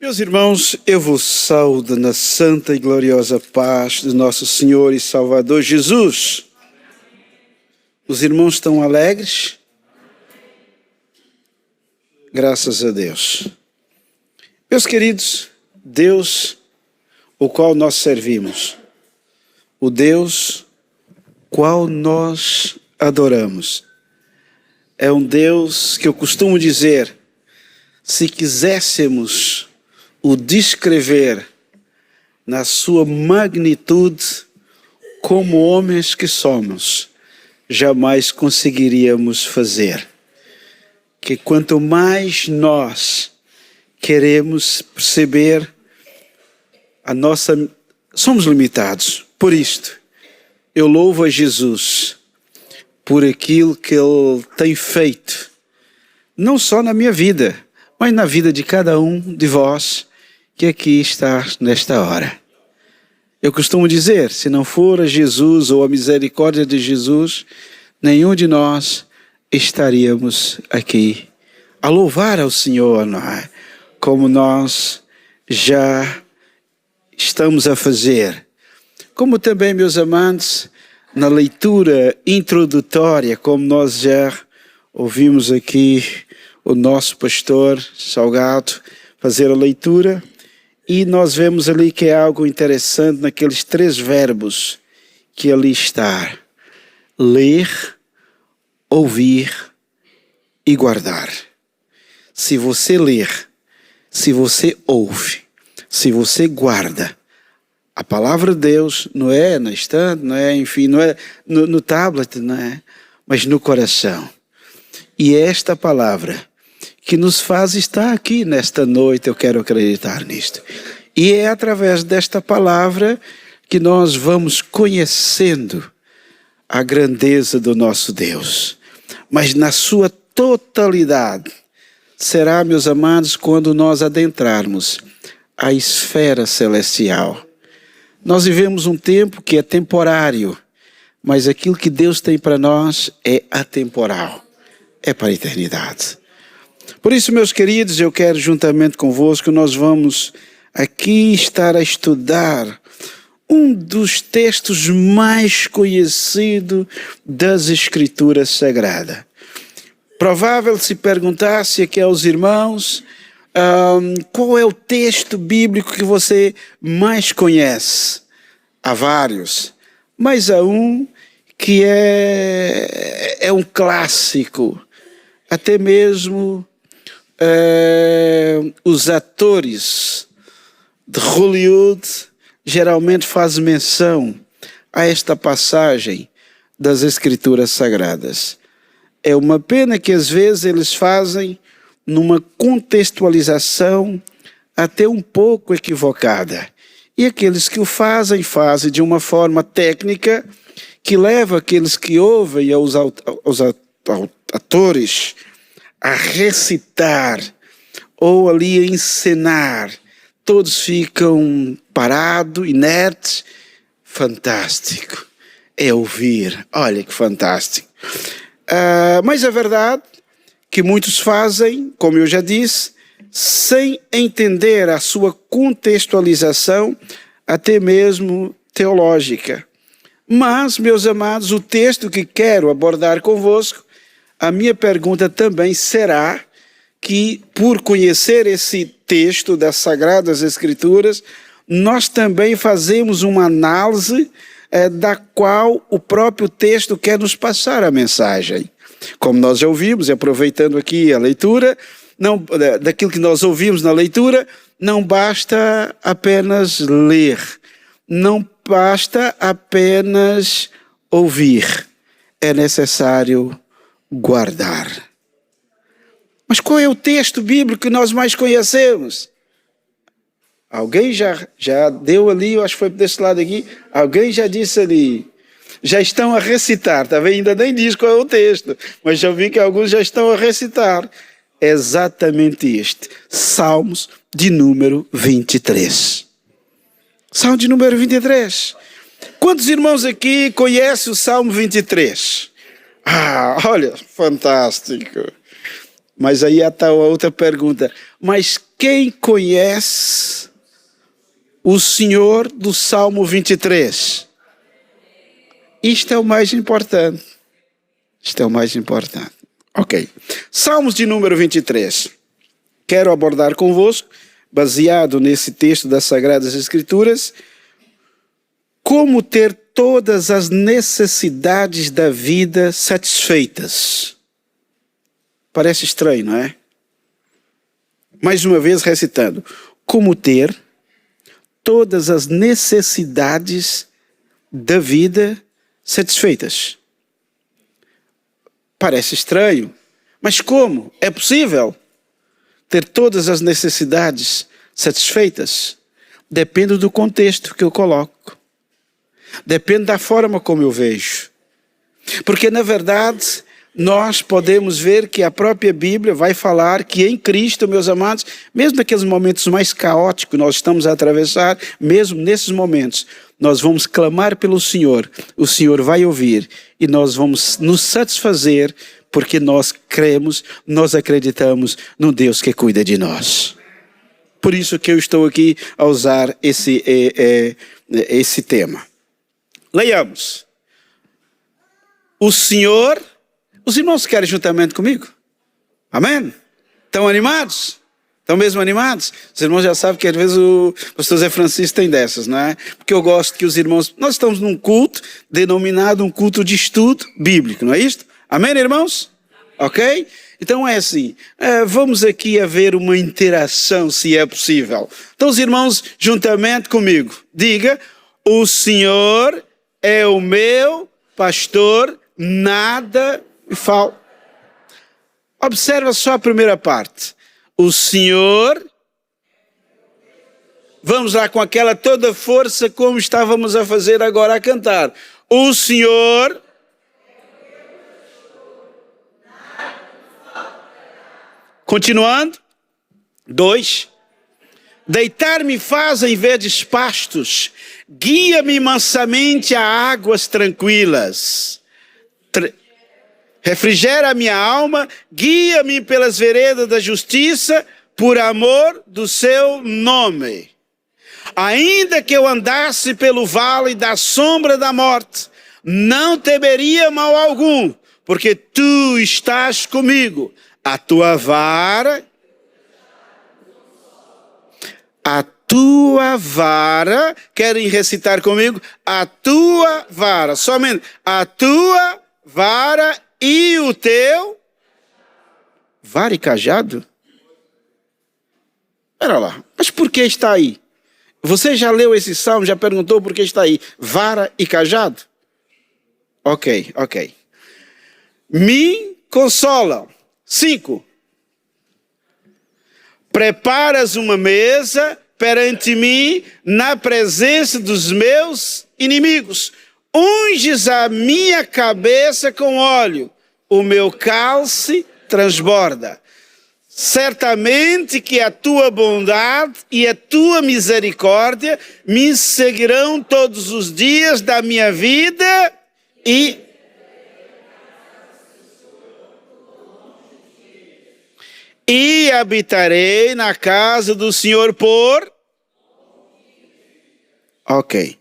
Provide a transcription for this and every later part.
Meus irmãos, eu vos saúdo na santa e gloriosa paz de nosso Senhor e Salvador Jesus. Os irmãos estão alegres? Graças a Deus. Meus queridos, Deus, o qual nós servimos, o Deus qual nós adoramos, é um Deus que eu costumo dizer, se quiséssemos o descrever na sua magnitude como homens que somos, jamais conseguiríamos fazer. Que quanto mais nós queremos perceber somos limitados. Por isto, eu louvo a Jesus por aquilo que Ele tem feito, não só na minha vida, mas na vida de cada um de vós que aqui está nesta hora. Eu costumo dizer, se não for a Jesus ou a misericórdia de Jesus, nenhum de nós estaríamos aqui a louvar ao Senhor, não é? Como nós já estamos a fazer. Como também, meus amantes, na leitura introdutória, como nós já ouvimos aqui o nosso pastor Salgado fazer a leitura, e nós vemos ali que é algo interessante naqueles 3 verbos que ali está: ler, ouvir e guardar. Se você ler, se você ouve, se você guarda, a palavra de Deus não é na estante, não é, enfim, não é no tablet, não é, mas no coração. E é esta palavra que nos faz estar aqui nesta noite, eu quero acreditar nisto. E é através desta palavra que nós vamos conhecendo a grandeza do nosso Deus. Mas na sua totalidade, será, meus amados, quando nós adentrarmos a esfera celestial. Nós vivemos um tempo que é temporário, mas aquilo que Deus tem para nós é atemporal, é para a eternidade. Por isso, meus queridos, eu quero juntamente convosco, nós vamos aqui estar a estudar um dos textos mais conhecidos das Escrituras Sagradas. Provável se perguntasse aqui aos irmãos, qual é o texto bíblico que você mais conhece? Há vários, mas há um que é um clássico, até mesmo os atores de Hollywood geralmente fazem menção a esta passagem das Escrituras Sagradas. É uma pena que às vezes eles fazem numa contextualização até um pouco equivocada. E aqueles que o fazem de uma forma técnica que leva aqueles que ouvem aos atores a recitar ou ali a encenar. Todos ficam parados, inertes. Fantástico. É ouvir. Olha que fantástico. Mas é verdade que muitos fazem, como eu já disse, sem entender a sua contextualização, até mesmo teológica. Mas, meus amados, o texto que quero abordar convosco, a minha pergunta também será que, por conhecer esse texto das Sagradas Escrituras, nós também fazemos uma análise da qual o próprio texto quer nos passar a mensagem. Como nós já ouvimos, e aproveitando aqui a leitura, daquilo que nós ouvimos na leitura, não basta apenas ler, não basta apenas ouvir, é necessário guardar. Mas qual é o texto bíblico que nós mais conhecemos? Alguém já deu ali, eu acho que foi desse lado aqui, alguém já disse ali, já estão a recitar, tá vendo? Ainda nem diz qual é o texto, mas já vi que alguns já estão a recitar. É exatamente este, Salmos de número 23. Salmo de número 23. Quantos irmãos aqui conhecem o Salmo 23? Olha, fantástico. Mas aí está a outra pergunta. Mas quem conhece o Senhor do Salmo 23? Isto é o mais importante. Isto é o mais importante. Ok. Salmos de número 23. Quero abordar convosco, baseado nesse texto das Sagradas Escrituras, como ter todas as necessidades da vida satisfeitas. Parece estranho, não é? Mais uma vez recitando. Como ter todas as necessidades da vida satisfeitas. Parece estranho, mas como? É possível ter todas as necessidades satisfeitas? Depende do contexto que eu coloco. Depende da forma como eu vejo. Porque, na verdade, nós podemos ver que a própria Bíblia vai falar que em Cristo, meus amados, mesmo naqueles momentos mais caóticos que nós estamos a atravessar, mesmo nesses momentos, nós vamos clamar pelo Senhor, o Senhor vai ouvir e nós vamos nos satisfazer porque nós cremos, nós acreditamos no Deus que cuida de nós. Por isso que eu estou aqui a usar esse tema. Leiamos. O Senhor... Os irmãos querem juntamente comigo? Amém? Estão animados? Estão mesmo animados? Os irmãos já sabem que às vezes o pastor Zé Francisco tem dessas, não é? Porque eu gosto que os irmãos... Nós estamos num culto denominado um culto de estudo bíblico, não é isto? Amém, irmãos? Ok? Então é assim, vamos aqui haver uma interação, se é possível. Então os irmãos, juntamente comigo, diga: o Senhor é o meu pastor, nada me falta. Observa só a primeira parte. O Senhor, vamos lá com aquela toda força como estávamos a fazer agora a cantar. O Senhor, continuando, 2, deitar-me faz em verdes pastos, guia-me mansamente a águas tranquilas. Refrigera a minha alma, guia-me pelas veredas da justiça, por amor do seu nome. Ainda que eu andasse pelo vale da sombra da morte, não temeria mal algum, porque tu estás comigo. A tua vara, querem recitar comigo? A tua vara, somente a tua vara e o teu vara e cajado? Espera lá, mas por que está aí? Você já leu esse salmo, já perguntou por que está aí? Vara e cajado? Ok. Me consolam. 5. Preparas uma mesa perante mim na presença dos meus inimigos. Unges a minha cabeça com óleo, o meu cálice transborda. Certamente que a tua bondade e a tua misericórdia me seguirão todos os dias da minha vida e habitarei na casa do Senhor por... Ok.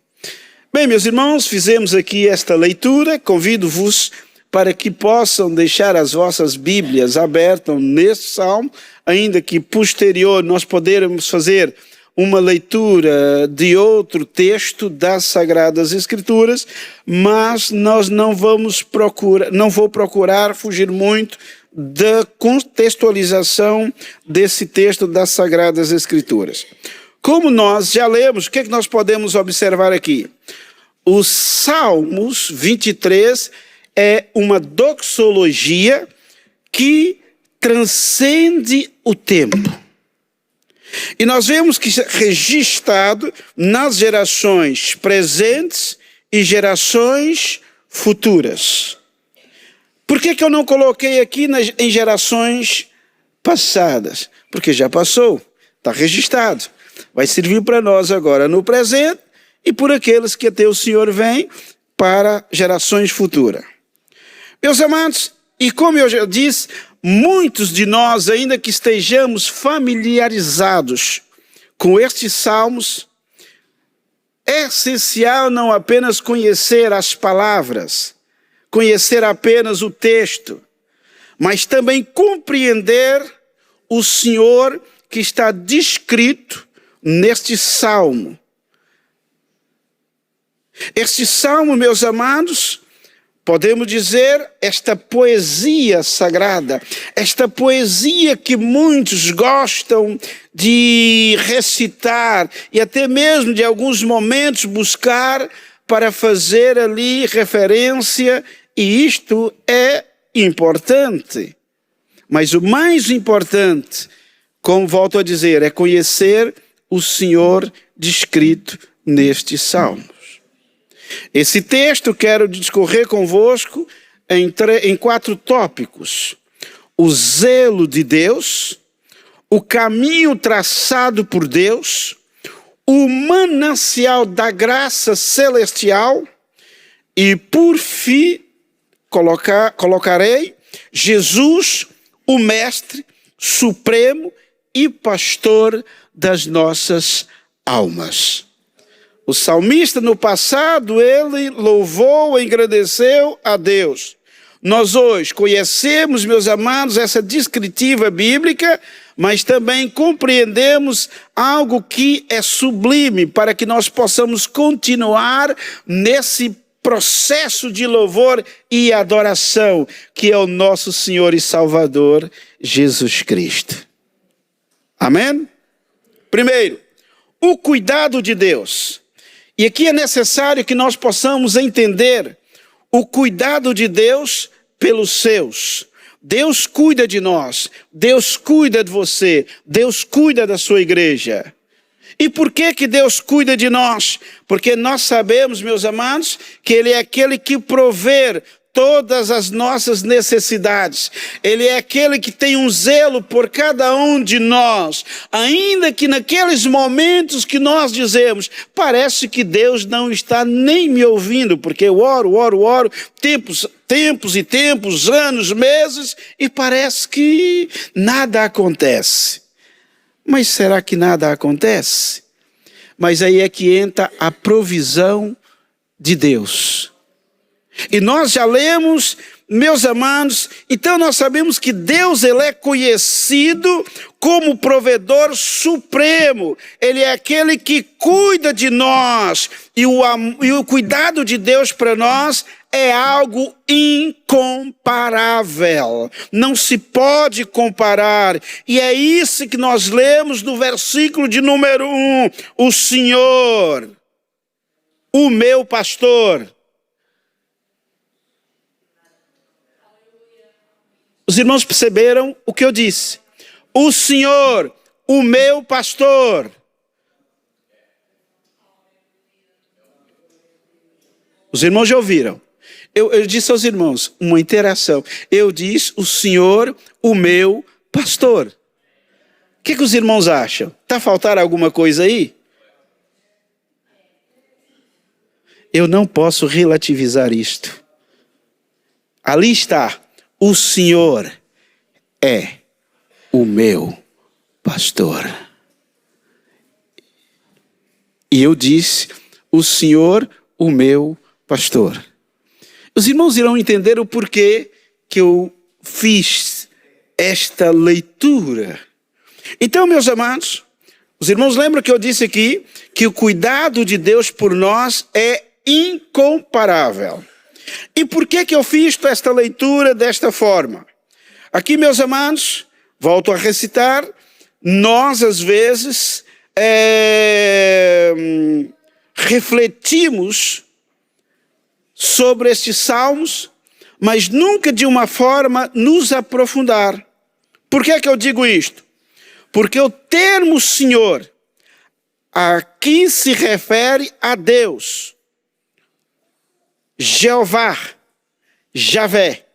Bem, meus irmãos, fizemos aqui esta leitura. Convido-vos para que possam deixar as vossas Bíblias abertas neste salmo, ainda que posterior nós podermos fazer uma leitura de outro texto das Sagradas Escrituras, mas nós não vou procurar fugir muito da contextualização desse texto das Sagradas Escrituras. Como nós já lemos, o que é que nós podemos observar aqui? Os Salmos 23 é uma doxologia que transcende o tempo. E nós vemos que é registrado nas gerações presentes e gerações futuras. Por que eu não coloquei aqui em gerações passadas? Porque já passou, está registrado. Vai servir para nós agora no presente e por aqueles que até o Senhor vem para gerações futuras. Meus amados, E como eu já disse, muitos de nós, ainda que estejamos familiarizados com estes salmos, é essencial não apenas conhecer as palavras, conhecer apenas o texto, mas também compreender o Senhor que está descrito neste salmo. Este salmo, meus amados, podemos dizer, esta poesia sagrada, esta poesia que muitos gostam de recitar e até mesmo de alguns momentos buscar para fazer ali referência, e isto é importante. Mas o mais importante, como volto a dizer, é conhecer o Senhor descrito nestes salmos. Esse texto quero discorrer convosco em 4 tópicos: o zelo de Deus, o caminho traçado por Deus, o manancial da graça celestial e, por fim, colocarei Jesus, o Mestre Supremo e Pastor das nossas almas. O salmista no passado, ele louvou e engrandeceu a Deus. Nós hoje conhecemos, meus amados, essa descritiva bíblica, mas também compreendemos algo que é sublime para que nós possamos continuar nesse processo de louvor e adoração, que é o nosso Senhor e Salvador, Jesus Cristo. Amém? Primeiro, o cuidado de Deus. E aqui é necessário que nós possamos entender o cuidado de Deus pelos seus. Deus cuida de nós, Deus cuida de você, Deus cuida da sua igreja. E por que Deus cuida de nós? Porque nós sabemos, meus amados, que Ele é aquele que provê todas as nossas necessidades. Ele é aquele que tem um zelo por cada um de nós, ainda que naqueles momentos que nós dizemos, parece que Deus não está nem me ouvindo, porque eu oro, tempos e tempos, anos, meses, e parece que nada acontece. Mas será que nada acontece? Mas aí é que entra a provisão de Deus. E nós já lemos, meus amados, então nós sabemos que Deus, Ele é conhecido como provedor supremo. Ele é aquele que cuida de nós. E o cuidado de Deus para nós é algo incomparável. Não se pode comparar. E é isso que nós lemos no versículo de número 1. O Senhor, o meu pastor. Os irmãos perceberam o que eu disse? O Senhor, o meu pastor. Os irmãos já ouviram? Eu disse aos irmãos, uma interação. Eu disse, o Senhor, o meu pastor. O que os irmãos acham? Está faltando alguma coisa aí? Eu não posso relativizar isto. Ali está. O Senhor é o meu pastor. E eu disse, o Senhor, o meu pastor. Os irmãos irão entender o porquê que eu fiz esta leitura. Então, meus amados, os irmãos lembram que eu disse aqui que o cuidado de Deus por nós é incomparável. E por que eu fiz esta leitura desta forma? Aqui, meus amados, volto a recitar, nós às vezes refletimos sobre estes salmos, mas nunca de uma forma nos aprofundar. Por que eu digo isto? Porque o termo Senhor aqui se refere a Deus. Jeová, Javé.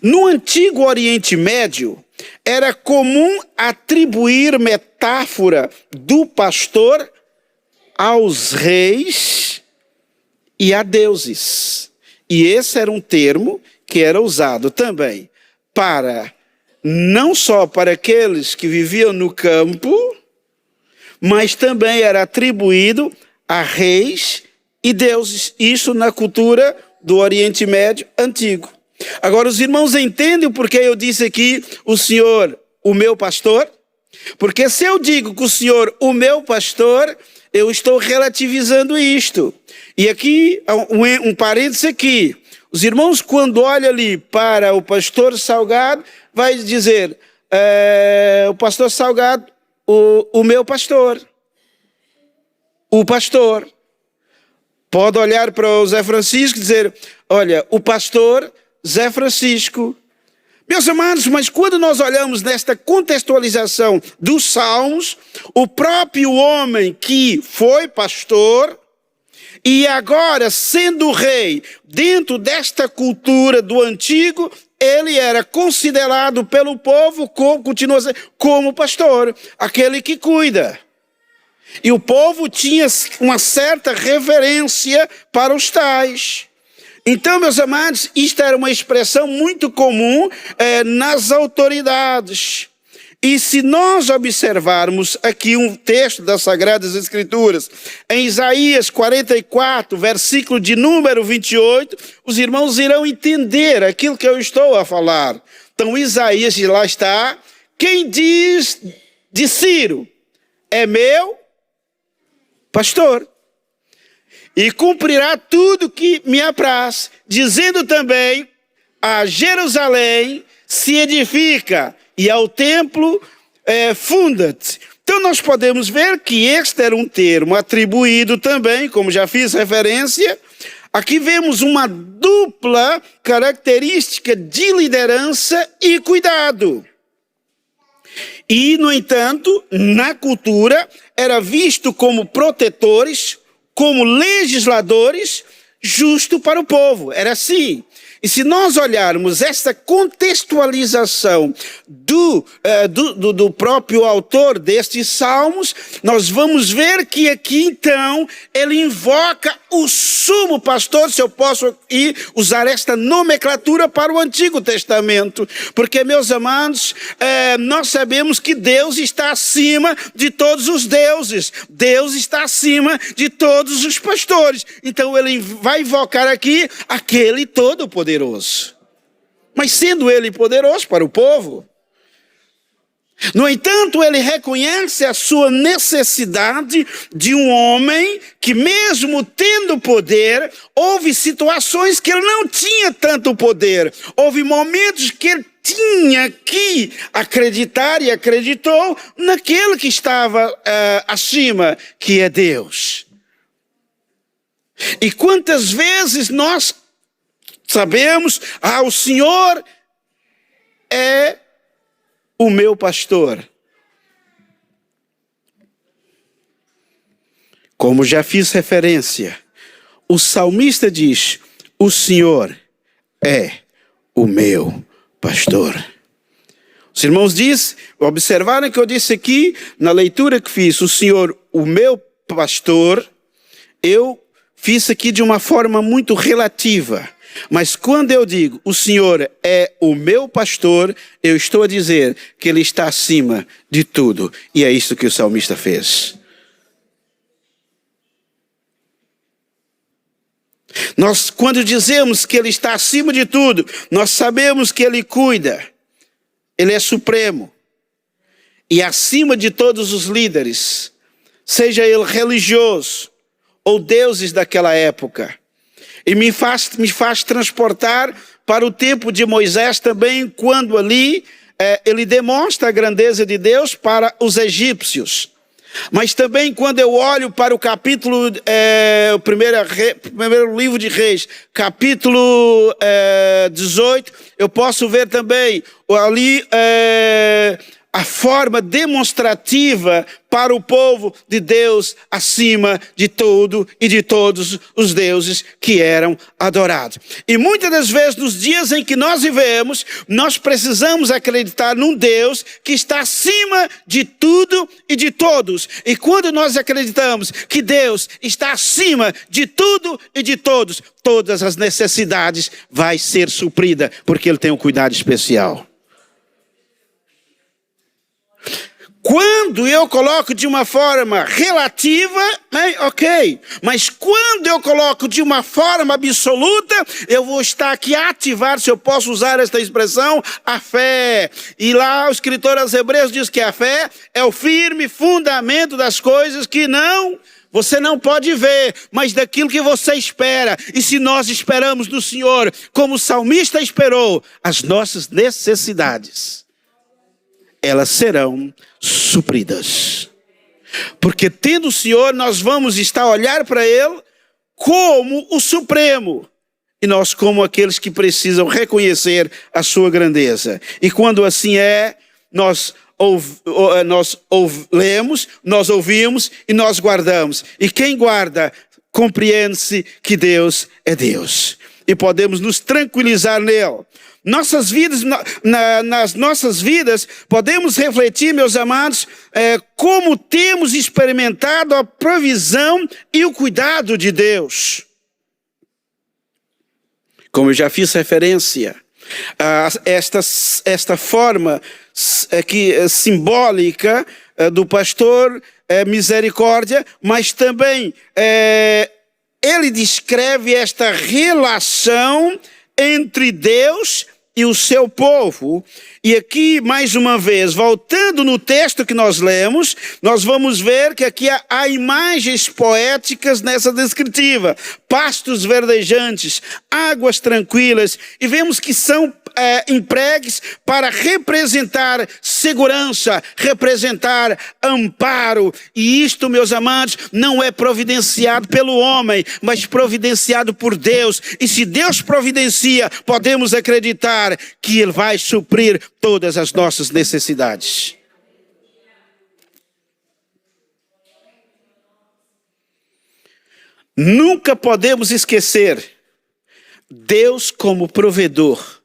No antigo Oriente Médio, era comum atribuir metáfora do pastor aos reis e a deuses. E esse era um termo que era usado também para, não só para aqueles que viviam no campo, mas também era atribuído a reis e deuses. Isso na cultura do Oriente Médio antigo. Agora, os irmãos entendem porque eu disse aqui, o Senhor, o meu pastor? Porque se eu digo que o Senhor, o meu pastor, eu estou relativizando isto. E aqui, um parênteses aqui. Os irmãos, quando olham ali para o pastor Salgado, vai dizer, o pastor Salgado, o meu pastor. O pastor. Pode olhar para o Zé Francisco e dizer, olha, o pastor Zé Francisco. Meus amados, mas quando nós olhamos nesta contextualização dos Salmos, o próprio homem que foi pastor e agora sendo rei, dentro desta cultura do antigo, ele era considerado pelo povo, continua a ser, como pastor, aquele que cuida. E o povo tinha uma certa reverência para os tais. Então, meus amados, isto era uma expressão muito comum nas autoridades. E se nós observarmos aqui um texto das Sagradas Escrituras, em Isaías 44, versículo de número 28, os irmãos irão entender aquilo que eu estou a falar. Então, Isaías, lá está, quem diz de Ciro, é meu pastor. E cumprirá tudo que me apraz, dizendo também, a Jerusalém se edifica, e ao templo funda-te. Então nós podemos ver que este era um termo atribuído também, como já fiz referência. Aqui vemos uma dupla característica de liderança e cuidado. E, no entanto, na cultura, era visto como protetores, como legisladores, justo para o povo. Era assim. E se nós olharmos essa contextualização do próprio autor destes salmos, nós vamos ver que aqui então ele invoca o sumo pastor, se eu posso usar esta nomenclatura para o Antigo Testamento. Porque, meus amados, nós sabemos que Deus está acima de todos os deuses. Deus está acima de todos os pastores. Então ele vai invocar aqui aquele todo-poderoso. Mas sendo ele poderoso para o povo, no entanto, ele reconhece a sua necessidade de um homem que, mesmo tendo poder, houve situações que ele não tinha tanto poder. Houve momentos que ele tinha que acreditar e acreditou naquele que estava acima, que é Deus. E quantas vezes nós sabemos, o Senhor é o meu pastor. Como já fiz referência, o salmista diz, o Senhor é o meu pastor. Os irmãos observaram que eu disse aqui, na leitura que fiz, o Senhor, o meu pastor, eu fiz aqui de uma forma muito relativa. Mas quando eu digo, o Senhor é o meu pastor, eu estou a dizer que Ele está acima de tudo. E é isso que o salmista fez. Nós, quando dizemos que Ele está acima de tudo, nós sabemos que Ele cuida. Ele é supremo. E acima de todos os líderes, seja ele religioso ou deuses daquela época. E me faz transportar para o tempo de Moisés também, quando ali ele demonstra a grandeza de Deus para os egípcios. Mas também quando eu olho para o capítulo, o primeiro livro de Reis, capítulo 18, eu posso ver também ali a forma demonstrativa para o povo de Deus acima de tudo e de todos os deuses que eram adorados. E muitas das vezes, nos dias em que nós vivemos, nós precisamos acreditar num Deus que está acima de tudo e de todos. E quando nós acreditamos que Deus está acima de tudo e de todos, todas as necessidades vai ser suprida, porque Ele tem um cuidado especial. Quando eu coloco de uma forma relativa, ok. Mas quando eu coloco de uma forma absoluta, eu vou estar aqui a ativar, se eu posso usar esta expressão, a fé. E lá o escritor aos Hebreus diz que a fé é o firme fundamento das coisas que você não pode ver, mas daquilo que você espera. E se nós esperamos do Senhor, como o salmista esperou, as nossas necessidades, elas serão supridas. Porque tendo o Senhor, nós vamos estar a olhar para Ele como o Supremo. E nós como aqueles que precisam reconhecer a sua grandeza. E quando assim é, nós lemos, nós ouvimos e nós guardamos. E quem guarda, compreende-se que Deus é Deus. E podemos nos tranquilizar nele. Nossas vidas, nas nossas vidas, podemos refletir, meus amados, como temos experimentado a provisão e o cuidado de Deus. Como eu já fiz referência, esta forma simbólica do pastor misericórdia, mas também ele descreve esta relação entre Deus e o seu povo. E aqui, mais uma vez, voltando no texto que nós lemos, nós vamos ver que aqui há imagens poéticas nessa descritiva. Pastos verdejantes, águas tranquilas, e vemos que são empregues para representar segurança, representar amparo. E isto, meus amados, não é providenciado pelo homem, mas providenciado por Deus. E se Deus providencia, podemos acreditar que Ele vai suprir todas as nossas necessidades. Nunca podemos esquecer Deus como provedor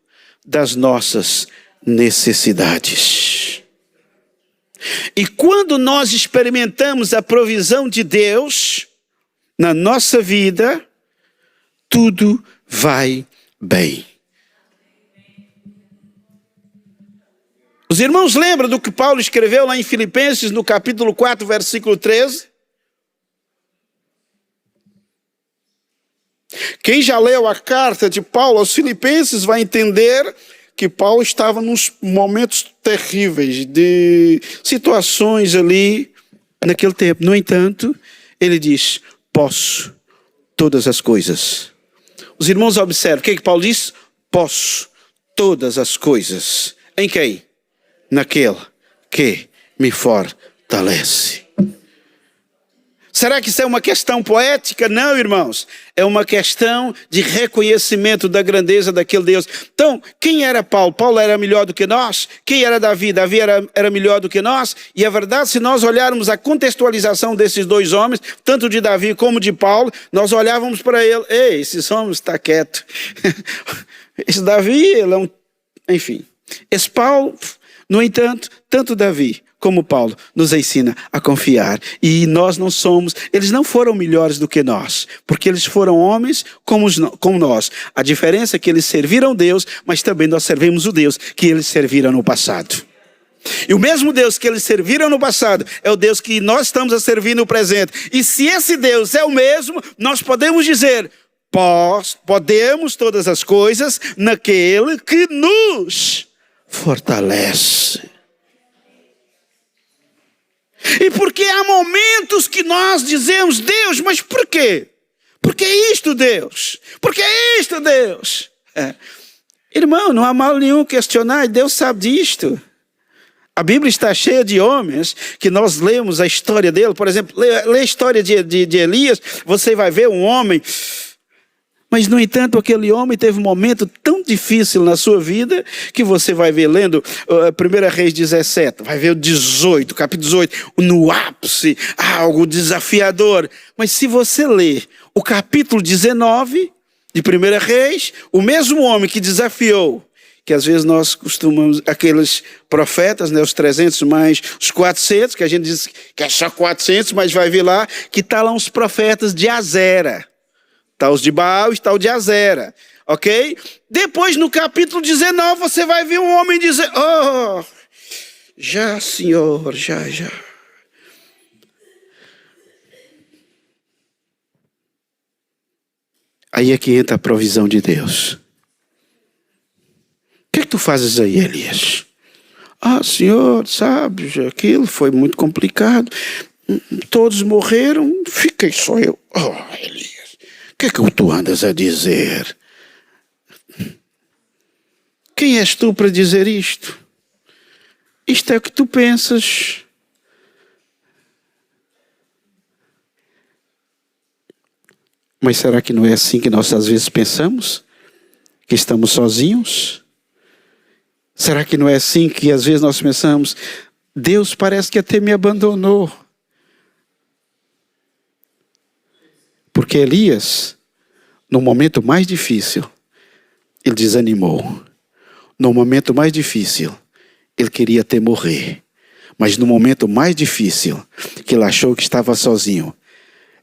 das nossas necessidades. E quando nós experimentamos a provisão de Deus na nossa vida, tudo vai bem. Os irmãos lembram do que Paulo escreveu lá em Filipenses, no capítulo 4, versículo 13? Quem já leu a carta de Paulo aos Filipenses vai entender que Paulo estava nos momentos terríveis, de situações ali, naquele tempo. No entanto, ele diz, posso todas as coisas. Os irmãos observam, o que Paulo diz? Posso todas as coisas. Em quem? Naquele que me fortalece. Será que isso é uma questão poética? Não, irmãos. É uma questão de reconhecimento da grandeza daquele Deus. Então, quem era Paulo? Paulo era melhor do que nós? Quem era Davi? Davi era melhor do que nós? E a verdade, se nós olharmos a contextualização desses dois homens, tanto de Davi como de Paulo, nós olhávamos para ele. Ei, esses homens estão quietos. Esse Davi, ele é um... Enfim. Esse Paulo, no entanto, tanto Davi como Paulo nos ensina a confiar. E nós não somos, eles não foram melhores do que nós, porque eles foram homens como nós. A diferença é que eles serviram Deus, mas também nós servimos o Deus que eles serviram no passado. E o mesmo Deus que eles serviram no passado é o Deus que nós estamos a servir no presente. E se esse Deus é o mesmo, nós podemos dizer, podemos todas as coisas naquele que nos fortalece. E porque há momentos que nós dizemos, Deus, mas por quê? Por que isto, Deus? Por que isto, Deus? Irmão, não há mal nenhum questionar, Deus sabe disto. A Bíblia está cheia de homens que nós lemos a história dele. Por exemplo, lê a história de Elias, você vai ver um homem Mas, no entanto, aquele homem teve um momento tão difícil na sua vida, que você vai ver lendo 1 Reis 17, vai ver o 18, capítulo 18, no ápice, algo desafiador. Mas se você ler o capítulo 19 de 1 Reis, o mesmo homem que desafiou, que às vezes nós costumamos, aqueles profetas, né, os 300 mais os 400, que a gente diz que é só 400, mas vai ver lá, que está lá uns profetas de Azera. Está os de Baal e está o de Azera, ok? Depois no capítulo 19 você vai ver um homem dizer, oh, já senhor, já. Aí é que entra a provisão de Deus. O que tu fazes aí, Elias? Ah, senhor, sabe, aquilo foi muito complicado. Todos morreram, fiquei só eu. Oh, Elias, o que é que tu andas a dizer? Quem és tu para dizer isto? Isto é o que tu pensas. Mas será que não é assim que nós às vezes pensamos? Que estamos sozinhos? Será que não é assim que às vezes nós pensamos, Deus parece que até me abandonou? Porque Elias, no momento mais difícil, ele desanimou. No momento mais difícil, ele queria até morrer. Mas no momento mais difícil, que ele achou que estava sozinho,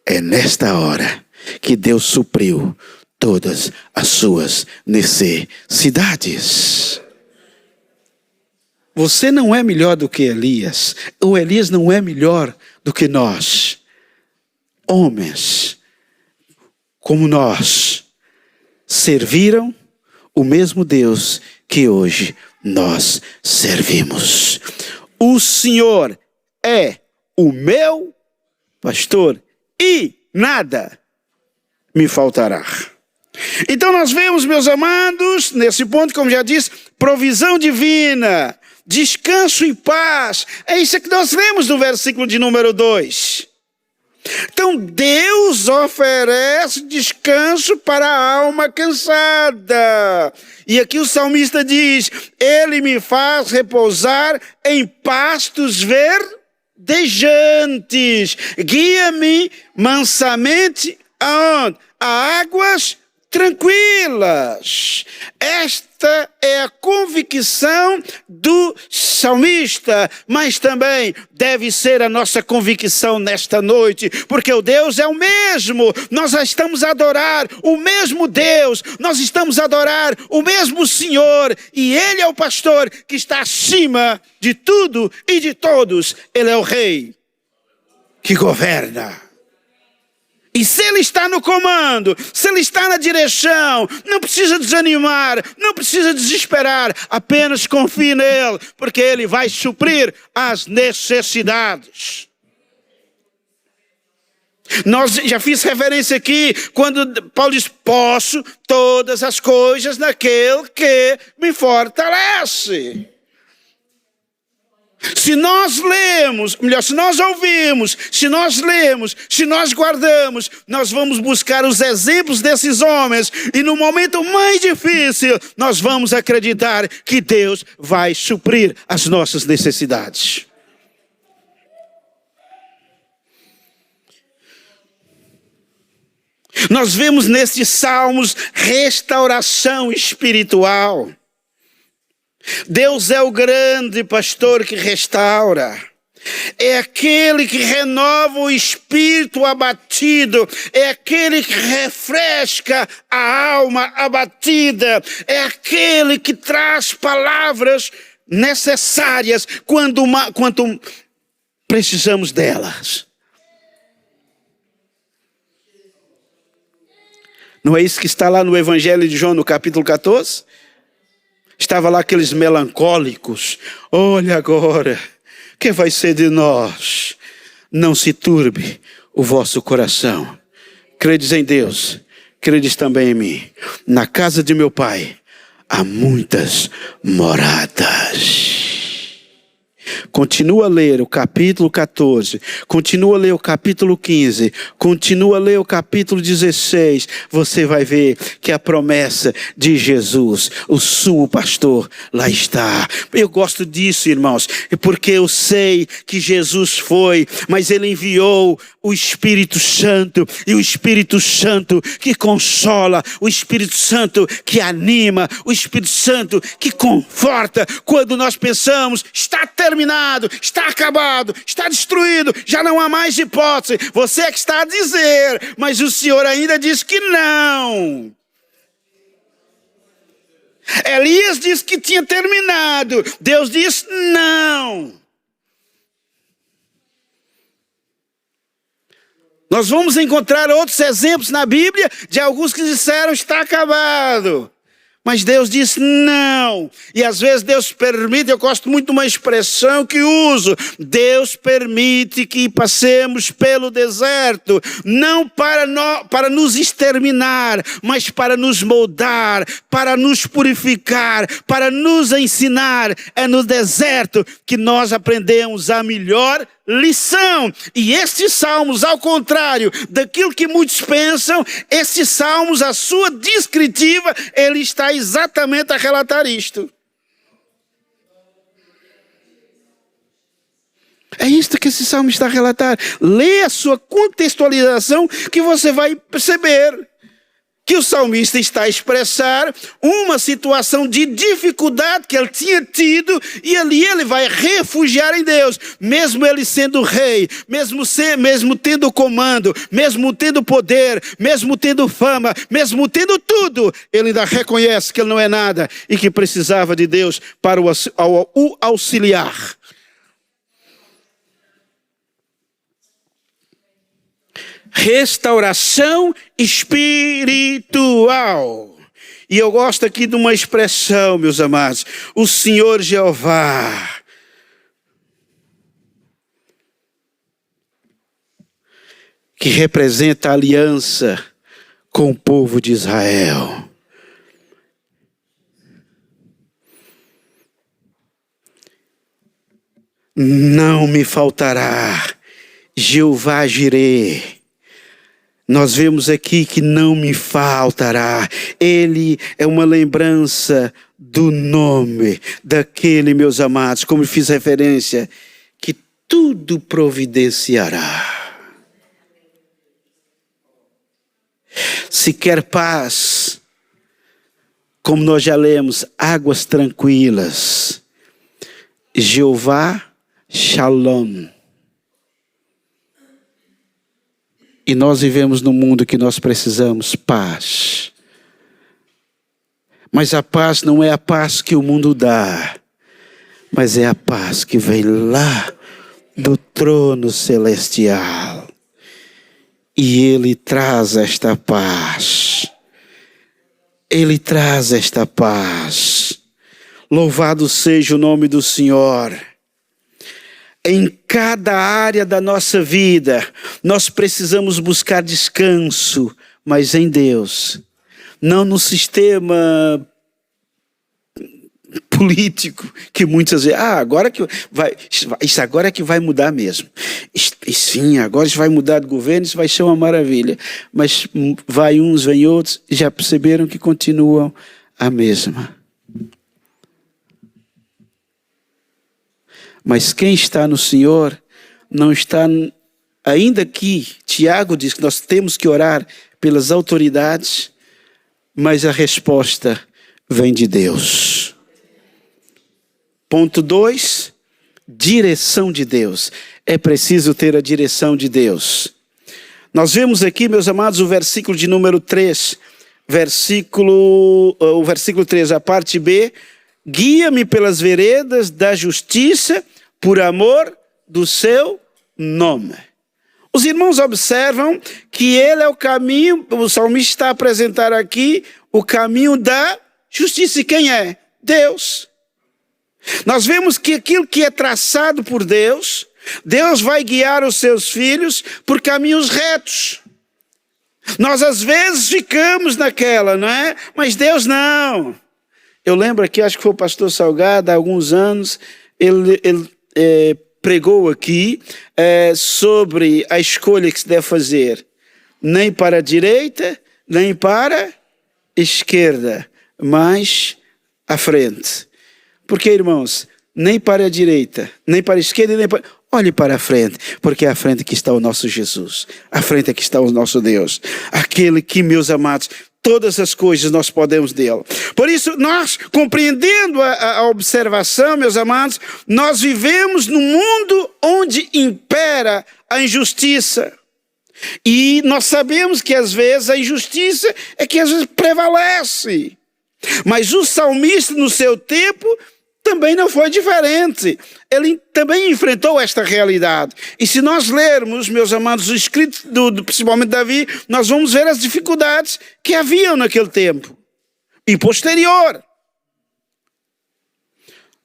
é nesta hora que Deus supriu todas as suas necessidades. Você não é melhor do que Elias. O Elias não é melhor do que nós. Homens como nós serviram o mesmo Deus que hoje nós servimos. O Senhor é o meu pastor e nada me faltará. Então nós vemos, meus amados, nesse ponto, como já disse, provisão divina, descanso e paz. É isso que nós vemos no versículo de número 2. Então Deus oferece descanso para a alma cansada. E aqui o salmista diz, Ele me faz repousar em pastos verdejantes. Guia-me mansamente aonde? A águas tranquilas. Esta é a convicção do salmista, mas também deve ser a nossa convicção nesta noite, porque o Deus é o mesmo. Nós estamos a adorar o mesmo Deus, nós estamos a adorar o mesmo Senhor, e Ele é o pastor que está acima de tudo e de todos. Ele é o Rei que governa. E se Ele está no comando, se Ele está na direção, não precisa desanimar, não precisa desesperar, apenas confie nele, porque Ele vai suprir as necessidades. Nós já fiz referência aqui, quando Paulo diz, posso todas as coisas naquele que me fortalece. Se nós lemos, melhor, se nós ouvimos, se nós lemos, se nós guardamos, nós vamos buscar os exemplos desses homens e no momento mais difícil, nós vamos acreditar que Deus vai suprir as nossas necessidades. Nós vemos nesses salmos restauração espiritual. Deus é o grande pastor que restaura. É aquele que renova o espírito abatido. É aquele que refresca a alma abatida. É aquele que traz palavras necessárias quando precisamos delas. Não é isso que está lá no Evangelho de João, no capítulo 14? Estava lá aqueles melancólicos. Olha agora, o que vai ser de nós? Não se turbe o vosso coração. Credes em Deus, credes também em mim. Na casa de meu Pai há muitas moradas. Continua a ler o capítulo 14, continua a ler o capítulo 15, continua a ler o capítulo 16, você vai ver que a promessa de Jesus, o sumo pastor, lá está. Eu gosto disso, irmãos, porque eu sei que Jesus foi, mas Ele enviou o Espírito Santo, e o Espírito Santo que consola, o Espírito Santo que anima, o Espírito Santo que conforta. Quando nós pensamos, está terminado, está acabado, está destruído, já não há mais hipótese, você é que está a dizer, mas o Senhor ainda diz que não. Elias disse que tinha terminado, Deus disse não. Nós vamos encontrar outros exemplos na Bíblia de alguns que disseram está acabado. Mas Deus disse não. E às vezes Deus permite, eu gosto muito de uma expressão que uso. Deus permite que passemos pelo deserto, não para nos exterminar, mas para nos moldar, para nos purificar, para nos ensinar. É no deserto que nós aprendemos a melhor lição. E estes salmos, ao contrário daquilo que muitos pensam, estes salmos, a sua descritiva, ele está exatamente a relatar isto. É isto que esse salmo está a relatar. Lê a sua contextualização que você vai perceber que o salmista está a expressar uma situação de dificuldade que ele tinha tido, e ali ele vai refugiar em Deus, mesmo ele sendo rei, mesmo tendo comando, mesmo tendo poder, mesmo tendo fama, mesmo tendo tudo, ele ainda reconhece que ele não é nada e que precisava de Deus para o auxiliar. Restauração espiritual. E eu gosto aqui de uma expressão, meus amados. O Senhor Jeová que representa a aliança com o povo de Israel. Não me faltará Jeová Jireh. Nós vemos aqui que não me faltará. Ele é uma lembrança do nome daquele, meus amados, como fiz referência, que tudo providenciará. Se quer paz, como nós já lemos, águas tranquilas, Jeová Shalom. E nós vivemos num mundo que nós precisamos paz. Mas a paz não é a paz que o mundo dá, mas é a paz que vem lá do trono celestial. E Ele traz esta paz. Ele traz esta paz. Louvado seja o nome do Senhor. Em cada área da nossa vida, nós precisamos buscar descanso, mas em Deus. Não no sistema político, que muitas vezes, agora que vai, isso agora é que vai mudar mesmo. Sim, agora isso vai mudar de governo, isso vai ser uma maravilha. Mas vai uns, vem outros, e já perceberam que continuam a mesma. Mas quem está no Senhor não está, ainda que Tiago diz que nós temos que orar pelas autoridades, mas a resposta vem de Deus. Ponto 2, direção de Deus. É preciso ter a direção de Deus. Nós vemos aqui, meus amados, o versículo de número 3, o versículo 3, a parte B. Guia-me pelas veredas da justiça, por amor do seu nome. Os irmãos observam que ele é o caminho, o salmista está a apresentar aqui o caminho da justiça. E quem é? Deus. Nós vemos que aquilo que é traçado por Deus, Deus vai guiar os seus filhos por caminhos retos. Nós às vezes ficamos naquela, não é? Mas Deus não. Eu lembro aqui, acho que foi o pastor Salgado, há alguns anos, ele pregou aqui sobre a escolha que se deve fazer, nem para a direita, nem para a esquerda, mas à frente. Porque, irmãos, nem para a direita, nem para a esquerda, nem para... Olhe para a frente, porque é à frente que está o nosso Jesus, à frente é que está o nosso Deus, aquele que, meus amados, todas as coisas nós podemos dele. Por isso, nós, compreendendo a observação, meus amados, nós vivemos num mundo onde impera a injustiça. E nós sabemos que às vezes a injustiça é que às vezes prevalece. Mas o salmista, no seu tempo, também não foi diferente. Ele também enfrentou esta realidade. E se nós lermos, meus amados, o escrito principalmente Davi, nós vamos ver as dificuldades que haviam naquele tempo e posterior.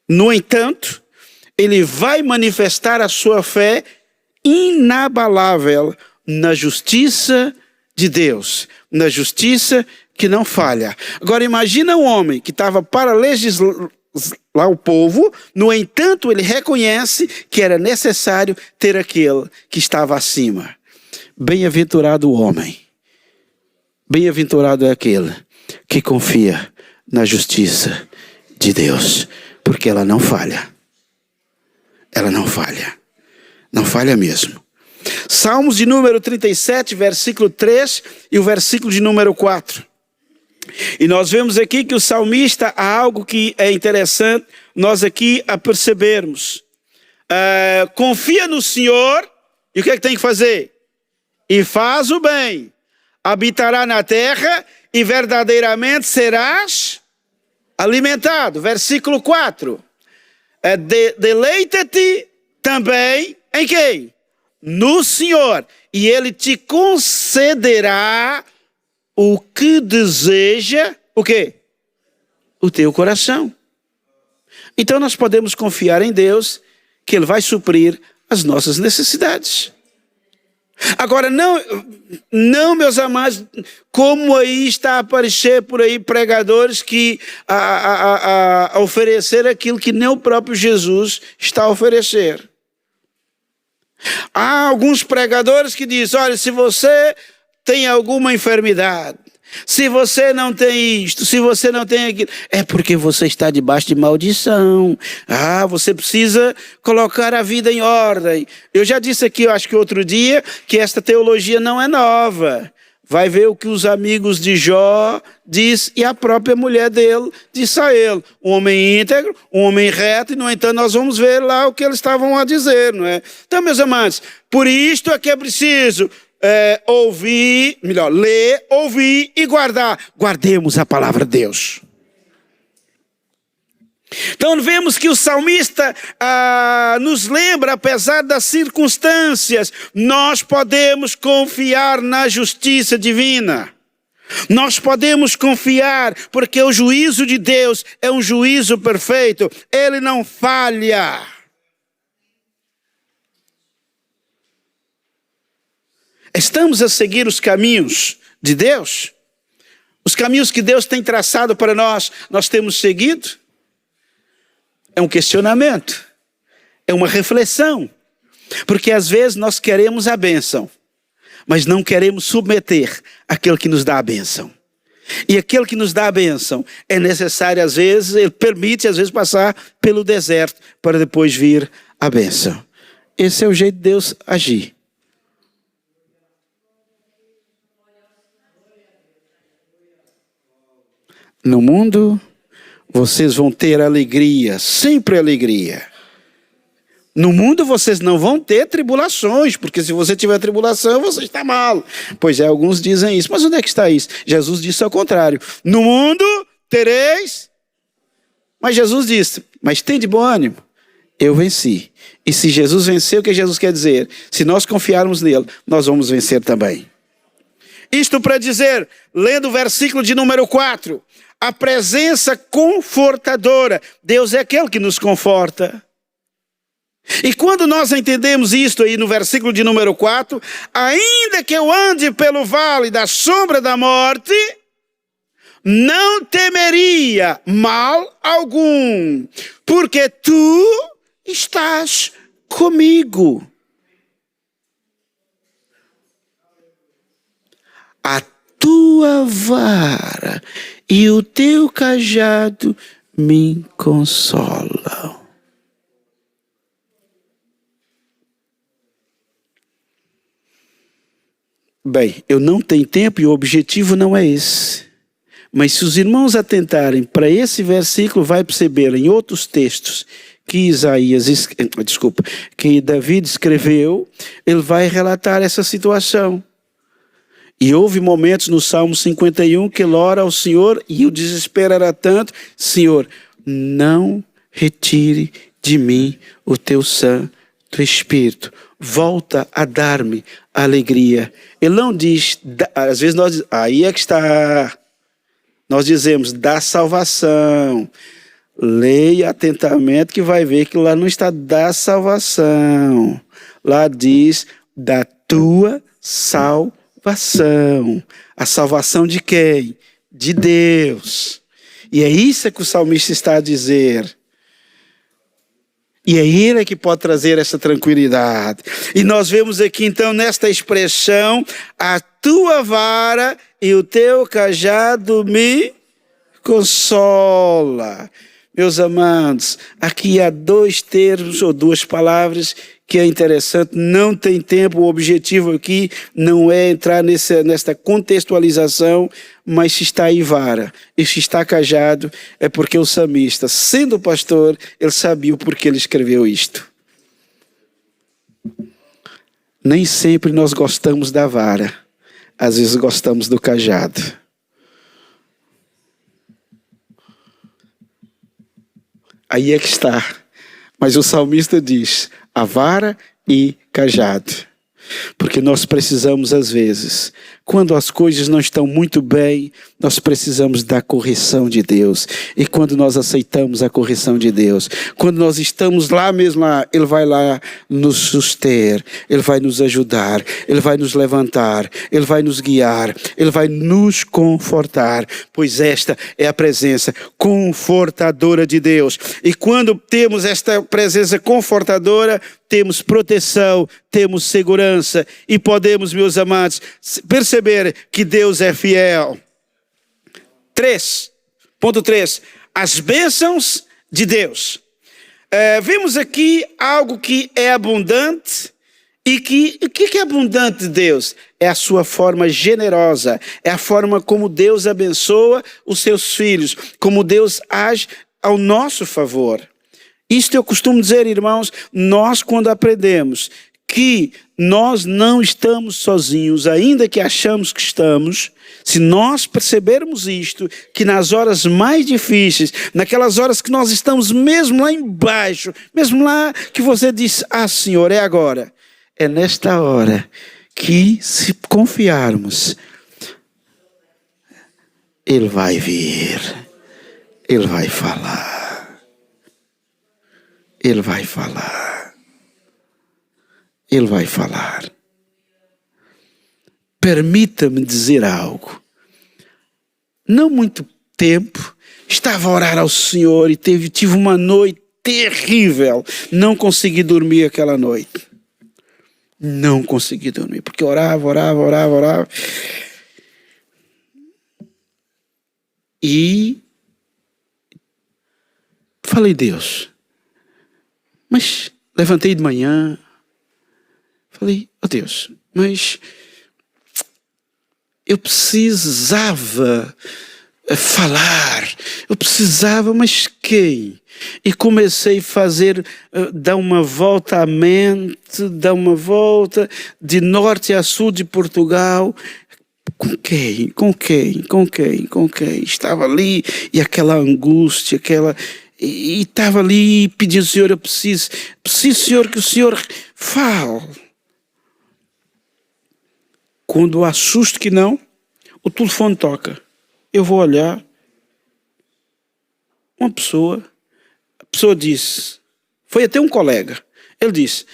No entanto, ele vai manifestar a sua fé inabalável na justiça de Deus, na justiça que não falha. Agora imagina um homem que estava para legislar lá o povo, no entanto ele reconhece que era necessário ter aquele que estava acima. Bem-aventurado o homem, bem-aventurado é aquele que confia na justiça de Deus, porque ela não falha. Ela não falha. Não falha mesmo. Salmos de número 37, versículo 3 e o versículo de número 4. E nós vemos aqui que o salmista, há algo que é interessante nós aqui a percebermos. Confia no Senhor, e o que é que tem que fazer? E faz o bem. Habitará na terra e verdadeiramente serás alimentado. Versículo 4. Deleita-te também em quem? No Senhor, e Ele te concederá o que deseja, o quê? O teu coração. Então nós podemos confiar em Deus, que Ele vai suprir as nossas necessidades. Agora, não, meus amados, como aí está a aparecer por aí pregadores que a oferecer aquilo que nem o próprio Jesus está a oferecer. Há alguns pregadores que dizem, olha, se você tem alguma enfermidade, se você não tem isto, se você não tem aquilo, é porque você está debaixo de maldição. Você precisa colocar a vida em ordem. Eu já disse aqui, eu acho que outro dia, que esta teologia não é nova. Vai ver o que os amigos de Jó diz e a própria mulher dele disse a ele. Um homem íntegro, um homem reto, e no entanto nós vamos ver lá o que eles estavam a dizer, não é? Então, meus amados, por isto é que é preciso ler, ouvir e guardar. Guardemos a palavra de Deus. Então vemos que o salmista nos lembra, apesar das circunstâncias, nós podemos confiar na justiça divina. Nós podemos confiar, porque o juízo de Deus é um juízo perfeito. Ele não falha. Estamos a seguir os caminhos de Deus? Os caminhos que Deus tem traçado para nós, nós temos seguido? É um questionamento, é uma reflexão, porque às vezes nós queremos a bênção, mas não queremos submeter aquele que nos dá a bênção. E aquele que nos dá a bênção é necessário, às vezes, ele permite às vezes passar pelo deserto para depois vir a bênção. Esse é o jeito de Deus agir. No mundo, vocês vão ter alegria, sempre alegria. No mundo vocês não vão ter tribulações, porque se você tiver tribulação, você está mal. Pois é, alguns dizem isso. Mas onde é que está isso? Jesus disse ao contrário. No mundo tereis... Mas Jesus disse, mas tem de bom ânimo. Eu venci. E se Jesus venceu, o que Jesus quer dizer? Se nós confiarmos nele, nós vamos vencer também. Isto para dizer, lendo o versículo de número 4, a presença confortadora. Deus é aquele que nos conforta. E quando nós entendemos isto aí no versículo de número 4, ainda que eu ande pelo vale da sombra da morte, não temeria mal algum, porque tu estás comigo. A tua vara e o teu cajado me consolam. Bem, eu não tenho tempo e o objetivo não é esse. Mas se os irmãos atentarem para esse versículo, vai perceber em outros textos que que Davi escreveu, ele vai relatar essa situação. E houve momentos no Salmo 51 que ele ora ao Senhor e o desespero era tanto: Senhor, não retire de mim o teu Santo Espírito. Volta a dar-me alegria. Ele não diz, às vezes aí é que está, nós dizemos da salvação. Leia atentamente que vai ver que lá não está da salvação. Lá diz da tua salvação. A salvação de quem? De Deus. E é isso que o salmista está a dizer. E é ele que pode trazer essa tranquilidade. E nós vemos aqui então nesta expressão: a tua vara e o teu cajado me consola. Meus amados, aqui há dois termos ou duas palavras que é interessante. Não tem tempo, o objetivo aqui não é entrar nesta contextualização, mas se está aí vara e se está cajado, é porque o salmista, sendo pastor, ele sabia o porquê ele escreveu isto. Nem sempre nós gostamos da vara, às vezes gostamos do cajado. Aí é que está. Mas o salmista diz: a vara e cajado. Porque nós precisamos, às vezes, quando as coisas não estão muito bem, nós precisamos da correção de Deus. E quando nós aceitamos a correção de Deus, quando nós estamos lá mesmo, Ele vai lá nos suster, Ele vai nos ajudar, Ele vai nos levantar, Ele vai nos guiar, Ele vai nos confortar, pois esta é a presença confortadora de Deus. E quando temos esta presença confortadora, temos proteção, temos segurança e podemos, meus amados, perceber que Deus é fiel. 3. 3. As bênçãos de Deus. Vimos aqui algo que é abundante e o que é abundante de Deus? É a sua forma generosa, é a forma como Deus abençoa os seus filhos, como Deus age ao nosso favor. Isto eu costumo dizer, irmãos, nós quando aprendemos que nós não estamos sozinhos, ainda que achamos que estamos, se nós percebermos isto, que nas horas mais difíceis, naquelas horas que nós estamos mesmo lá embaixo, mesmo lá que você diz: ah, Senhor, é agora. É nesta hora que, se confiarmos, Ele vai vir, Ele vai falar. Ele vai falar. Ele vai falar. Permita-me dizer algo. Não muito tempo, estava a orar ao Senhor e tive uma noite terrível. Não consegui dormir aquela noite. Não consegui dormir, porque orava. E falei: Deus. Mas levantei de manhã, falei: oh Deus, mas eu precisava falar, mas quem? E comecei a dar uma volta à mente, dar uma volta de norte a sul de Portugal. Com quem? Estava ali e aquela angústia, E estava ali pedindo: Senhor, eu preciso, Senhor, que o Senhor fale. Quando assusto que não, o telefone toca. Eu vou olhar. A pessoa disse, foi até um colega. Ele disse: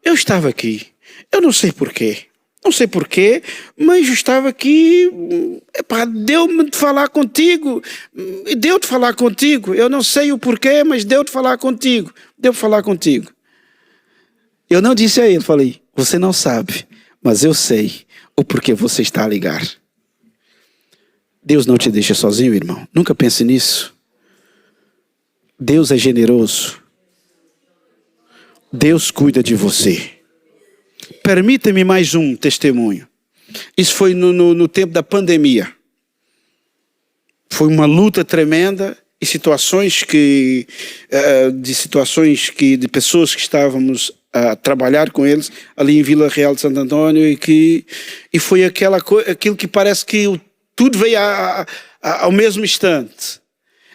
eu estava aqui, eu não sei porquê. Não sei porquê, mas eu estava aqui, deu-me de falar contigo, deu de falar contigo. Eu não sei o porquê, mas deu de falar contigo, deu de falar contigo. Eu não disse a ele, falei, você não sabe, mas eu sei o porquê você está a ligar. Deus não te deixa sozinho, irmão. Nunca pense nisso. Deus é generoso. Deus cuida de você. Permita-me mais um testemunho. Isso foi no tempo da pandemia. Foi uma luta tremenda e de pessoas que estávamos a trabalhar com eles ali em Vila Real de Santo Antônio e foi aquilo que parece que tudo veio ao mesmo instante,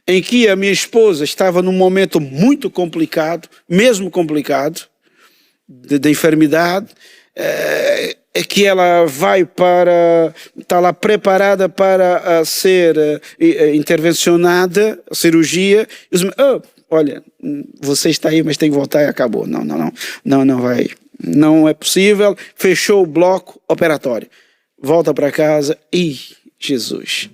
em que a minha esposa estava num momento muito complicado, mesmo complicado, de enfermidade, que ela está lá preparada para ser intervencionada, cirurgia, e os olha, você está aí, mas tem que voltar e acabou. Não vai, não é possível, fechou o bloco operatório, volta para casa e Jesus.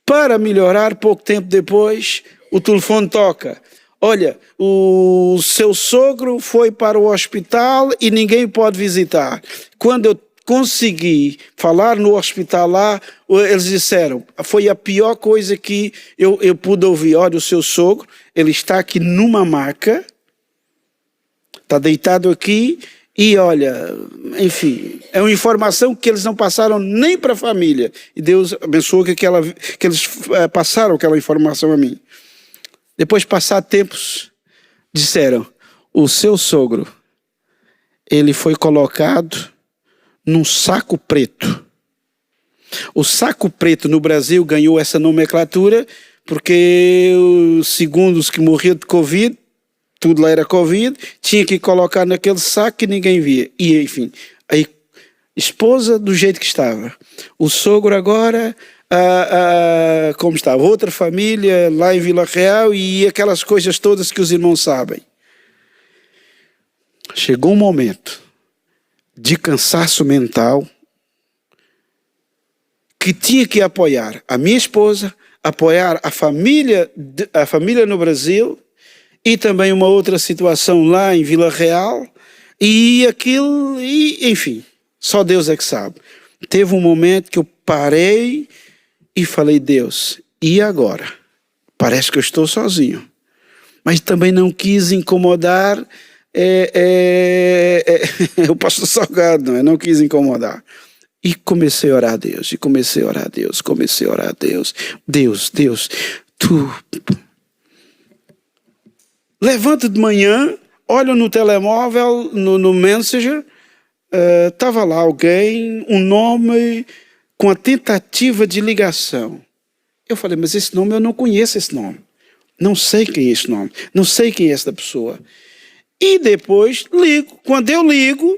Para melhorar, pouco tempo depois, o telefone toca. Olha, o seu sogro foi para o hospital e ninguém pode visitar. Quando eu consegui falar no hospital lá, eles disseram, foi a pior coisa que eu pude ouvir. Olha, o seu sogro, ele está aqui numa maca, está deitado aqui e olha, enfim, é uma informação que eles não passaram nem para a família. E Deus abençoou que eles passaram aquela informação a mim. Depois de passar tempos, disseram, o seu sogro, ele foi colocado num saco preto. O saco preto no Brasil ganhou essa nomenclatura porque, segundo os que morriam de Covid, tudo lá era Covid, tinha que colocar naquele saco e ninguém via. E, enfim, a esposa do jeito que estava. O sogro agora, como estava, outra família lá em Vila Real e aquelas coisas todas que os irmãos sabem. Chegou um momento de cansaço mental que tinha que apoiar a minha esposa, apoiar a família no Brasil e também uma outra situação lá em Vila Real e enfim, só Deus é que sabe. Teve um momento que eu parei e falei, Deus, e agora? Parece que eu estou sozinho, mas também não quis incomodar o pastor Salgado, não quis incomodar. E comecei a orar a Deus, Deus, tu levanta de manhã, olha no telemóvel, no Messenger, estava lá alguém, um nome com a tentativa de ligação. Eu falei, mas esse nome, eu não conheço esse nome. Não sei quem é esse nome, não sei quem é essa pessoa. E depois ligo, quando eu ligo,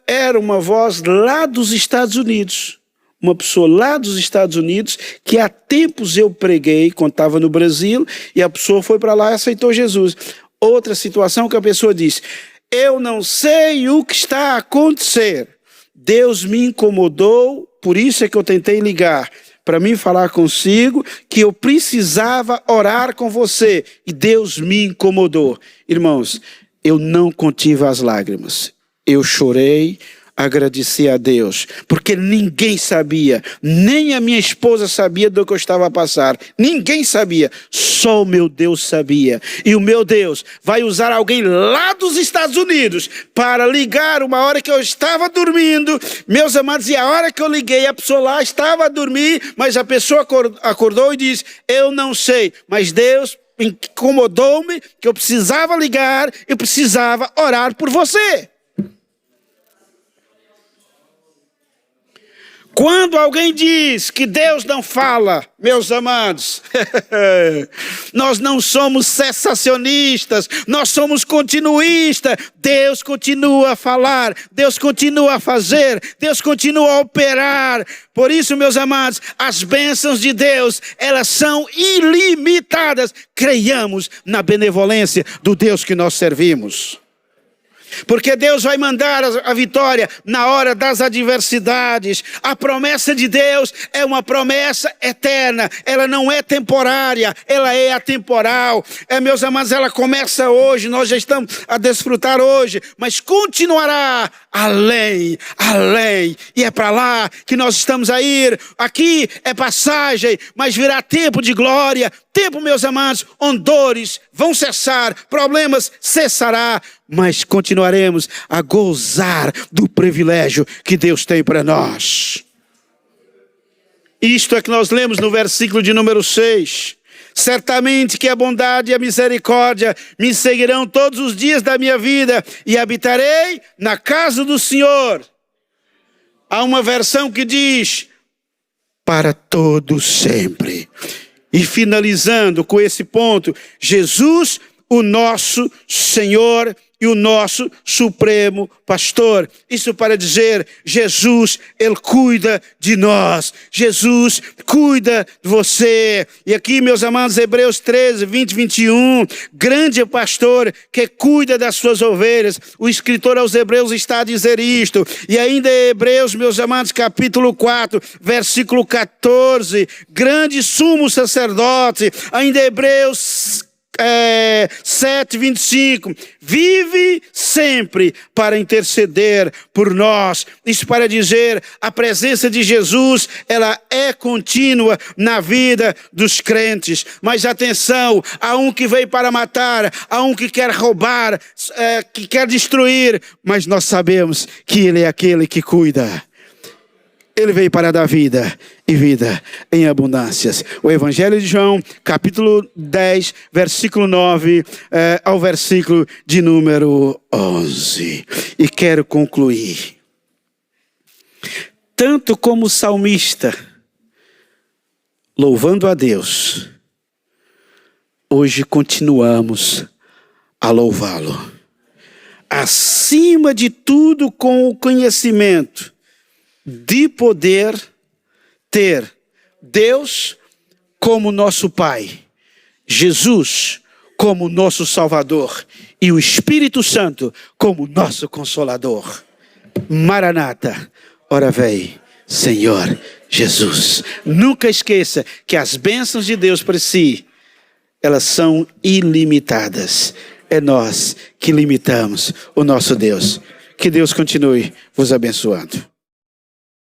era uma voz lá dos Estados Unidos. Uma pessoa lá dos Estados Unidos, que há tempos eu preguei, quando estava no Brasil, e a pessoa foi para lá e aceitou Jesus. Outra situação que a pessoa disse, eu não sei o que está a acontecer. Deus me incomodou, por isso é que eu tentei ligar, para mim falar consigo, que eu precisava orar com você. E Deus me incomodou. Irmãos, eu não contive as lágrimas. Eu chorei, agradeci a Deus, porque ninguém sabia, nem a minha esposa sabia do que eu estava a passar, ninguém sabia, só o meu Deus sabia, e o meu Deus vai usar alguém lá dos Estados Unidos, para ligar uma hora que eu estava dormindo, meus amados, e a hora que eu liguei, a pessoa lá estava a dormir, mas a pessoa acordou e disse, eu não sei, mas Deus incomodou-me, que eu precisava ligar, eu precisava orar por você. Quando alguém diz que Deus não fala, meus amados, nós não somos cessacionistas, nós somos continuistas. Deus continua a falar, Deus continua a fazer, Deus continua a operar. Por isso, meus amados, as bênçãos de Deus, elas são ilimitadas. Creiamos na benevolência do Deus que nós servimos. Porque Deus vai mandar a vitória na hora das adversidades. A promessa de Deus é uma promessa eterna. Ela não é temporária, ela é atemporal. Meus amados, ela começa hoje, nós já estamos a desfrutar hoje, mas continuará além. E é para lá que nós estamos a ir. Aqui é passagem, mas virá tempo de glória. Tempo, meus amados, onde dores vão cessar, problemas cessará, mas continuaremos a gozar do privilégio que Deus tem para nós. Isto é que nós lemos no versículo de número 6. Certamente que a bondade e a misericórdia me seguirão todos os dias da minha vida e habitarei na casa do Senhor. Há uma versão que diz, para todo sempre. E finalizando com esse ponto, Jesus, o nosso Senhor e o nosso Supremo Pastor. Isso para dizer, Jesus, Ele cuida de nós. Jesus cuida de você. E aqui, meus amados, Hebreus 13, 20, 21, grande pastor que cuida das suas ovelhas. O escritor aos Hebreus está a dizer isto. E ainda Hebreus, meus amados, capítulo 4, versículo 14, grande sumo sacerdote. Ainda Hebreus 7, 25, vive sempre para interceder por nós. Isso para dizer, a presença de Jesus, ela é contínua na vida dos crentes. Mas atenção, há um que veio para matar, há um que quer roubar, que quer destruir, mas nós sabemos que Ele é aquele que cuida. Ele veio para dar vida e vida em abundâncias. O Evangelho de João, capítulo 10, versículo 9 ao versículo de número 11. E quero concluir. Tanto como o salmista, louvando a Deus, hoje continuamos a louvá-lo. Acima de tudo, com o conhecimento de poder ter Deus como nosso Pai, Jesus como nosso Salvador e o Espírito Santo como nosso Consolador. Maranata, ora vem, Senhor Jesus. Nunca esqueça que as bênçãos de Deus para si, elas são ilimitadas. É nós que limitamos o nosso Deus. Que Deus continue vos abençoando.